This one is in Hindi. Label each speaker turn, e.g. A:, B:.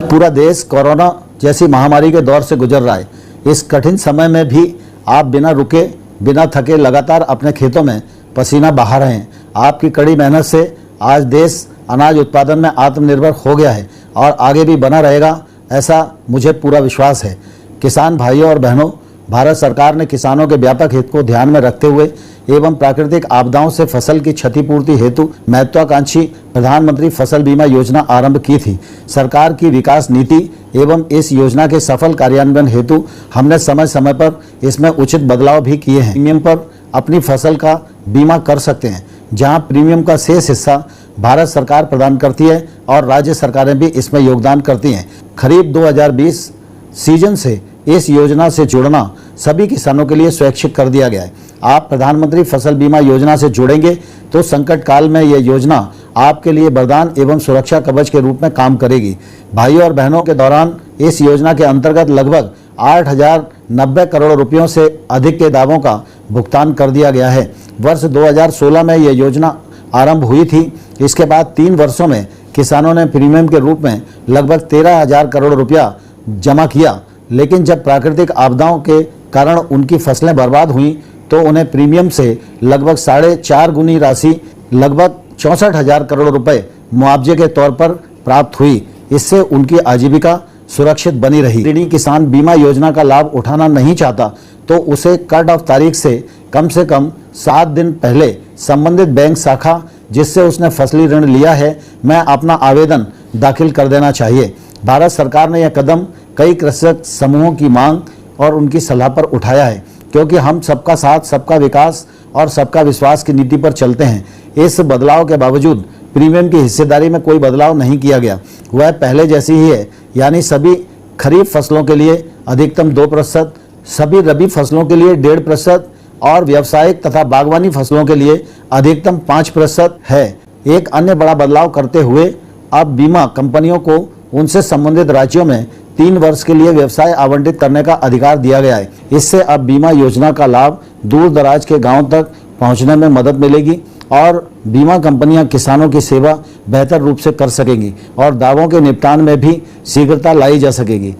A: पूरा देश कोरोना जैसी महामारी के दौर से गुजर रहा है। इस कठिन समय में भी आप बिना रुके, बिना थके लगातार अपने खेतों में पसीना बहा रहे हैं। आपकी कड़ी मेहनत से आज देश अनाज उत्पादन में आत्मनिर्भर हो गया है और आगे भी बना रहेगा, ऐसा मुझे पूरा विश्वास है। किसान भाइयों और बहनों, भारत सरकार ने किसानों के व्यापक हित को ध्यान में रखते हुए एवं प्राकृतिक आपदाओं से फसल की क्षतिपूर्ति हेतु महत्वाकांक्षी प्रधानमंत्री फसल बीमा योजना आरंभ की थी। सरकार की विकास नीति एवं इस योजना के सफल कार्यान्वयन हेतु हमने समय समय पर इसमें उचित बदलाव भी किए हैं। प्रीमियम पर अपनी फसल का बीमा कर सकते हैं, जहां प्रीमियम का शेष हिस्सा भारत सरकार प्रदान करती है और राज्य सरकारें भी इसमें योगदान करती हैं। खरीफ 2020 सीजन से इस योजना से जुड़ना सभी किसानों के लिए स्वैच्छिक कर दिया गया है। आप प्रधानमंत्री फसल बीमा योजना से जुड़ेंगे तो संकट काल में यह योजना आपके लिए वरदान एवं सुरक्षा कवच के रूप में काम करेगी। भाइयों और बहनों, के दौरान इस योजना के अंतर्गत लगभग 8,090 करोड़ रुपयों से अधिक के दावों का भुगतान कर दिया गया है। वर्ष 2016 में यह योजना आरंभ हुई थी। इसके बाद 3 वर्षों में किसानों ने प्रीमियम के रूप में लगभग 13,000 करोड़ रुपया जमा किया, लेकिन जब प्राकृतिक आपदाओं के कारण उनकी फसलें बर्बाद हुई तो उन्हें प्रीमियम से लगभग 4.5 गुनी राशि, लगभग 64,000 करोड़ रुपए मुआवजे के तौर पर प्राप्त हुई। इससे उनकी आजीविका सुरक्षित बनी रही। ऋणी किसान बीमा योजना का लाभ उठाना नहीं चाहता तो उसे कट ऑफ तारीख से कम 7 दिन पहले संबंधित बैंक शाखा जिससे उसने फसली ऋण लिया है में अपना आवेदन दाखिल कर देना चाहिए। भारत सरकार ने यह कदम कई कृषक समूहों की मांग और उनकी सलाह पर उठाया है, क्योंकि हम सबका साथ, सबका विकास और सबका विश्वास की नीति पर चलते हैं। इस बदलाव के बावजूद प्रीमियम की हिस्सेदारी में कोई बदलाव नहीं किया गया, वह पहले जैसी ही है, यानी सभी खरीफ फसलों के लिए अधिकतम 2%, सभी रबी फसलों के लिए 1.5% और व्यावसायिक तथा बागवानी फसलों के लिए अधिकतम 5% है। एक अन्य बड़ा बदलाव करते हुए अब बीमा कंपनियों को उनसे संबंधित राज्यों में 3 वर्ष के लिए व्यवसाय आवंटित करने का अधिकार दिया गया है। इससे अब बीमा योजना का लाभ दूर दराज के गांव तक पहुंचने में मदद मिलेगी और बीमा कंपनियां किसानों की सेवा बेहतर रूप से कर सकेंगी और दावों के निपटान में भी शीघ्रता लाई जा सकेगी।